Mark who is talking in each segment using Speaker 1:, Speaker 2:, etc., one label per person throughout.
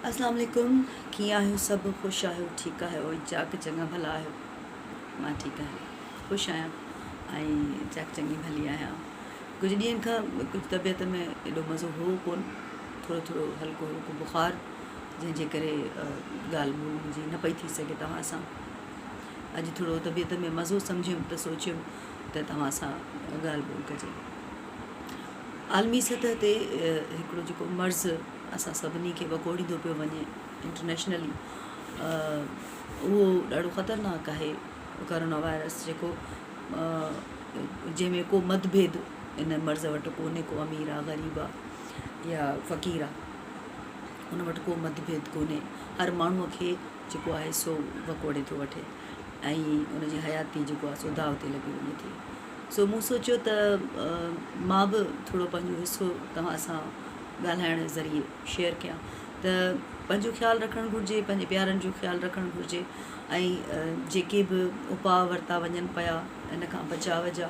Speaker 1: अस्सलाम वालेकुम। कीअं आहियो सभु? ख़ुशि आहियो? ठीकु आहियो? चाक चङा भला आहियो? मां ठीकु आहियां, ख़ुशि आहियां ऐं चाक चङी भली आहियां। कुझु ॾींहंनि खां कुझु तबियत में एॾो मज़ो हो कोन, थोरो थोरो हल्को हल्को बुख़ारु, जंहिंजे करे ॻाल्हि ॿोल्हि मुंहिंजी न पई थी सघे तव्हां सां। अॼु थोरो तबियत में मज़ो सम्झियमि त सोचियमि त तव्हां सां ॻाल्हि ॿोल्हि कजे। आलमी सतह ते हिकिड़ो जेको मर्ज़ु असां सभिनी खे वकोड़ींदो पियो वञे इंटरनेशनली, उहो ॾाढो ख़तरनाक आहे। कोरोना वायरस जेको जंहिंमें को मतभेद इन मर्ज़ वटि कोन्हे, को अमीर आहे, ग़रीब आहे या फ़क़ीर आहे, उन वटि को मतभेद कोन्हे। हर माण्हूअ खे जेको आहे सो वकोड़े थो वठे ऐं उनजी हयाती जेको आहे सो दाव ते लॻी वञे थी। सो मूं सोचियो त मां बि थोरो पंहिंजो हिसो तव्हां सां ॻाल्हाइण जे ज़रिए शेयर कयां त पंहिंजो ख़्यालु रखणु घुरिजे, पंहिंजे प्यारनि जो ख़्यालु रखणु घुरिजे ऐं जेके बि उपाउ वरिता वञनि पिया इन खां बचाव जा,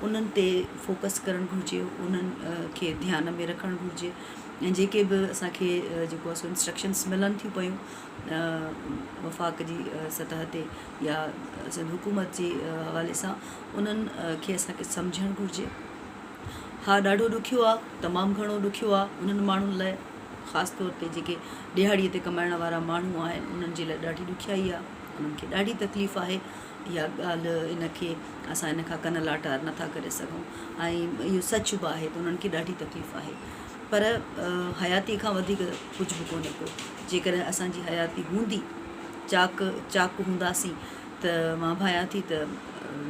Speaker 1: उन्हनि ते फोकस करणु घुरिजे, उन्हनि खे ध्यान में रखणु घुरिजे ऐं जेके बि असांखे जेको आहे सो इंस्ट्रक्शन्स मिलनि थियूं पियूं वफ़ाक़ जी सतह ते या सिंध हुकूमत जे हवाले सां, उन्हनि खे असांखे सम्झणु घुरिजे। हा, ॾाढो ॾुखियो आहे, तमामु घणो ॾुखियो आहे उन्हनि माण्हुनि लाइ, ख़ासि तौर ते जेके ॾिहाड़ीअ ते कमाइण वारा माण्हू आहिनि, उन्हनि जे लाइ ॾाढी ॾुखियाई आहे, उन्हनि खे ॾाढी तकलीफ़ आहे। इहा ॻाल्हि इन खे असां इन खां कन लाटार नथा करे सघूं ऐं इहो सच बि आहे त उन्हनि खे ॾाढी तकलीफ़ आहे। पर हयाती खां वधीक कुझु बि कोन्हे को। जेकॾहिं असांजी हयाती हूंदी, चाक हूंदासीं, त मां भायां थी त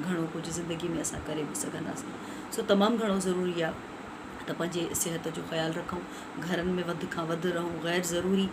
Speaker 1: घणो कुझु ज़िंदगी में असां करे बि सघंदासीं। सो तमामु घणो ज़रूरी आहे त पंहिंजे सिहत जो ख़्यालु रखूं, घरनि में वधि खां वधि रहूं। ग़ैर ज़रूरी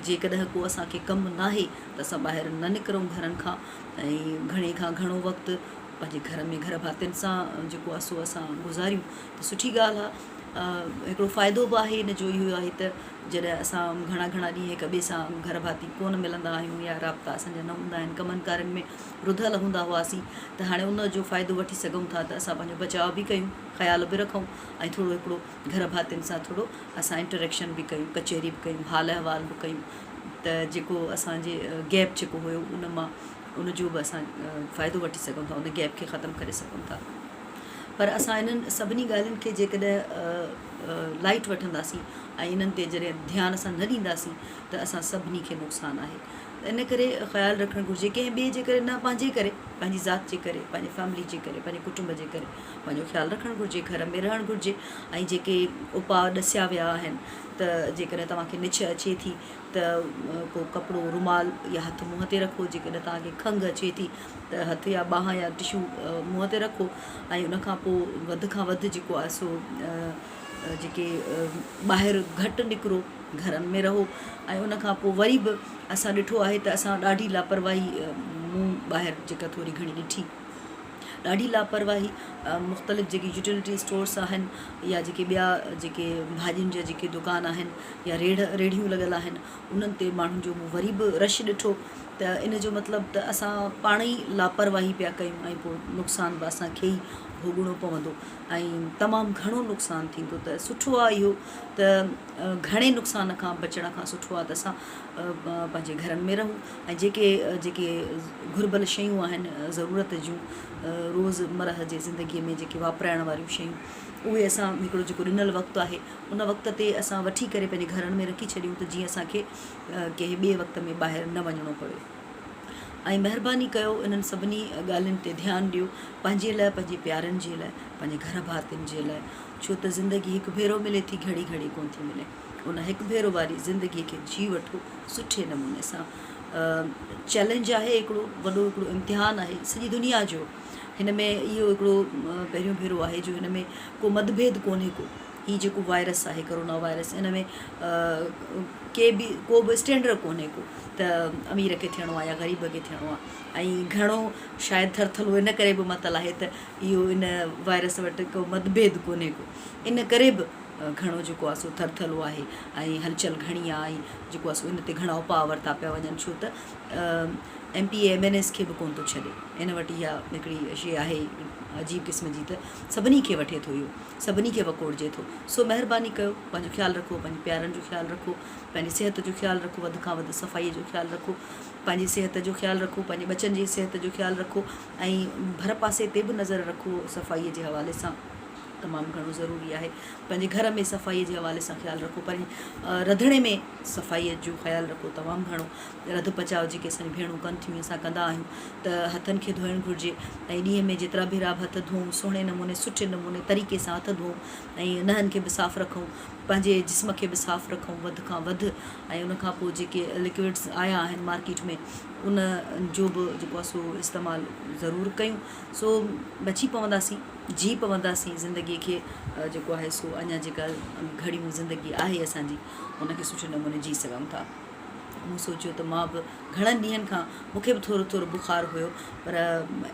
Speaker 1: जेकॾहिं को असांखे कमु न आहे त असां ॿाहिरि न निकिरूं घरनि खां ऐं घणे खां घणो वक़्तु पंहिंजे घर में घर भातियुनि सां जेको आहे सो असां गुज़ारियूं त सुठी ॻाल्हि आहे। हिकिड़ो फ़ाइदो बि आहे हिन जो इहो आहे त जॾहिं असां घणा घणा ॾींहं हिक ॿिए सां घर भाती कोन मिलंदा आहियूं या राब्ता असांजा न हूंदा आहिनि, कमनि कारनि में रुधल हूंदा हुआसीं, त हाणे उन जो फ़ाइदो वठी सघूं था त असां पंहिंजो बचाव बि कयूं, ख़्यालु बि रखूं ऐं थोरो हिकिड़ो घर भातियुनि सां थोरो असां इंटरेक्शन बि कयूं, कचहरी बि कयूं, हाल अहिवाल बि कयूं, त जेको असांजे गैप जेको हुयो उन मां उनजो बि असां फ़ाइदो वठी सघूं था, उन गैप खे ख़तमु करे सघूं था। पर असां इन्हनि सभिनी ॻाल्हियुनि खे जेकॾहिं लाइट वठंदासीं ऐं इन्हनि ते जॾहिं ध्यानु सां न ॾींदासीं त असां सभिनी खे नुक़सानु आहे। इन करे ख़्यालु रखणु घुरिजे, कंहिं ॿिए जे करे न, पंहिंजे करे, पंहिंजी ज़ात जे करे, पंहिंजी फैमिली जे करे, पंहिंजे कुटुंब जे करे पंहिंजो ख़्यालु रखणु घुरिजे, घर में रहणु घुरिजे। ऐं जेके उपाउ ॾसिया विया आहिनि त जेकॾहिं तव्हांखे निछ अचे थी त को कपिड़ो, रुमाल या हथु मुंहं ते रखो। जेकॾहिं तव्हांखे खंघि अचे थी त हथु या ॿांह या टिशू मुंहं ते रखो ऐं उनखां पोइ वधि खां वधि जेको आहे सो जेके ॿाहिरि घटि निकिरो, घरनि में रहो। ऐं उनखां पोइ वरी बि असां ॾिठो आहे त असां ॾाढी लापरवाही मूं ॿाहिरि जेका थोरी घणी ॾिठी, ॾाढी लापरवाही मुख़्तलिफ़ जेकी यूटिलिटी स्टोर्स आहिनि या जेके ॿिया जेके भाॼियुनि जा जेके दुकान आहिनि या रेढ़ियूं लॻल आहिनि, उन्हनि ते माण्हुनि जो मूं वरी बि रश ॾिठो। त इन जो मतिलबु त असां पाण ई लापरवाही पिया कयूं ऐं पोइ नुक़सानु बि असांखे ई भोॻिणो पवंदो ऐं तमामु घणो नुक़सानु थींदो। त सुठो आहे इहो त घणे नुक़सान खां बचण खां सुठो आहे त असां पंहिंजे घरनि में रहूं ऐं जेके घुरिबल शयूं आहिनि, ज़रूरत जूं, रोज़मरह जे ज़िंदगीअ में जेके वापराइण वारियूं शयूं, उहे असां हिकिड़ो जेको ॾिनल वक़्तु आहे उन वक़्त ते असां वठी करे पंहिंजे घरनि में रखी छॾियूं त जीअं असांखे कंहिं ॿिए वक़्त में ॿाहिरि न वञिणो पवे। ऐं महिरबानी कयो इन्हनि सभिनी ॻाल्हियुनि ते ध्यानु ॾियो, पंहिंजे लाइ, पंहिंजे प्यारनि जे लाइ, पंहिंजे घर भातियुनि जे लाइ, छो त ज़िंदगी हिकु भेरो मिले थी, घड़ी घड़ी कोन थी मिले। उन हिकु भेरो वारी ज़िंदगीअ खे जी वठो सुठे नमूने सां। चैलेंज आहे, हिकिड़ो वॾो हिकिड़ो इम्तिहान आहे सॼी दुनिया जो। हिन में इहो हिकिड़ो पहिरियों भेरो आहे जो हिन में को मतभेद कोन्हे को। हीउ जेको वायरस आहे कोरोना वायरस, इन में को बि स्टैंडर्ड कोन्हे को त अमीर खे थियणो आहे या ग़रीब खे थियणो आहे। ऐं घणो शायदि थरथलो इन करे बि मतलबु आहे त इहो इन वायरस वटि को मतभेद कोन्हे को। इन करे बि घणो जेको आहे सो थरथलो आहे ऐं हलचल घणी आहे ऐं जेको आहे सो इन ते घणा उपाउ वरिता पिया वञनि छो त MPA-MNS खे बि कोन थो छॾे। इन वटि इहा हिकिड़ी शइ आहे अजीब क़िस्म जी त सभिनी खे वठे थो इहो, सभिनी खे वकोड़जे थो। सो महिरबानी कयो, पंहिंजो ख़्यालु रखो, पंहिंजे प्यारनि जो ख़्यालु रखो, पंहिंजी सिहत जो ख़्यालु रखो, वधि खां वधि सफ़ाईअ जो ख़्यालु रखो, पंहिंजी सिहत जो ख़्यालु रखो, पंहिंजे बचनि जी सिहत जो ख़्यालु रखो ऐं भर पासे ते बि नज़र रखो सफ़ाईअ जे हवाले सां तमामु घणो ज़रूरी आहे। पंहिंजे घर में सफ़ाईअ जे हवाले सां ख़्यालु रखो, पंहिंजे रंधिणे में सफ़ाईअ जो ख़्यालु रखो तमामु घणो। रध पचाव जेके असांजी भेणूं कनि थियूं असां कंदा आहियूं त हथनि खे धोइणु घुरिजे ऐं ॾींहं में जेतिरा बि राब हथ धोऊं सुहिणे नमूने सुठे नमूने तरीक़े सां हथ धोऊं ऐं नहनि खे बि साफ़ु रखूं, पंहिंजे जिस्म खे बि साफ़ु रखूं वधि खां वधि ऐं उनखां पोइ जेके लिक्विड्स आया आहिनि मार्केट में उन जो बि जेको आहे सो इस्तेमालु ज़रूरु कयूं। सो बची पवंदासीं, जी पवंदासीं ज़िंदगीअ खे जेको आहे सो अञा जेका घड़ियूं ज़िंदगी आहे असांजी उनखे सुठे नमूने जी सघूं था। मूं सोचियो त मां बि घणनि ॾींहंनि खां मूंखे बि थोरो थोरो बुखारु हुयो पर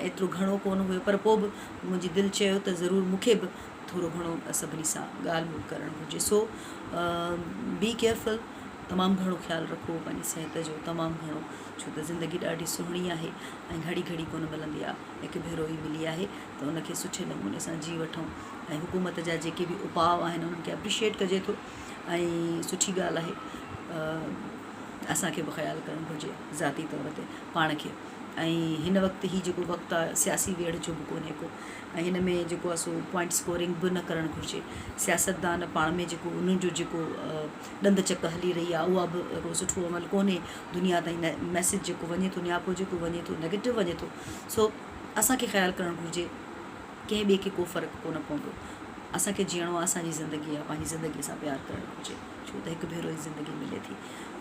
Speaker 1: एतिरो घणो कोन हुयो, पर पोइ बि मुंहिंजी दिलि चयो त ज़रूरु मूंखे बि थोरो घणो सभिनी सां ॻाल्हि ॿोल करणु घुरिजे। सो बी केयरफुल, तमामु घणो ख़्यालु रखो पंहिंजी सिहत जो तमामु घणो, छो त ज़िंदगी ॾाढी सुहिणी आहे ऐं घड़ी घड़ी कोन मिलंदी आहे, हिकु भेरो ई मिली आहे त उनखे सुठे नमूने सां जी वठूं ऐं हुकूमत जा जेके बि उपाउ आहिनि उन्हनि खे एप्रिशिएट कजे थो ऐं सुठी ॻाल्हि आहे। असांखे बि ख़्यालु करणु घुरिजे ज़ाती तौर ते पाण खे। ऐं हिन वक़्तु ही जेको वक़्तु आहे सियासी वेड़ जो बि कोन्हे को ऐं हिन में जेको आहे सो पॉइंट स्कोरिंग बि न करणु घुरिजे। सियासतदान पाण में जेको उन्हनि जो जेको ॾंद चक हली रही आहे उहा बि हिकिड़ो सुठो अमल कोन्हे। दुनिया ताईं मैसेज जेको वञे थो, न्यापो जेको वञे थो, नेगेटिव वञे थो। सो असांखे ख़्यालु करणु घुरिजे, कंहिं ॿिए खे को फ़र्क़ु कोन पवंदो। असांखे जीअणो आहे, असांजी ज़िंदगी आहे, पंहिंजी ज़िंदगीअ सां प्यारु करणु घुरिजे छो त हिकु भेरो ई ज़िंदगी मिले थी।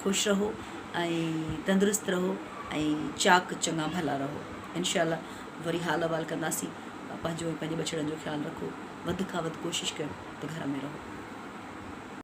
Speaker 1: ख़ुशि रहो ऐं तंदुरुस्त रहो ऐं चाक चङा भला रहो। इंशाअल्लाह वरी हाल अहिवाल कंदासीं। पंहिंजो ऐं पंहिंजे बछड़नि जो ख़्यालु रखो, वधि खां वधि कोशिशि कयो त घर में रहो।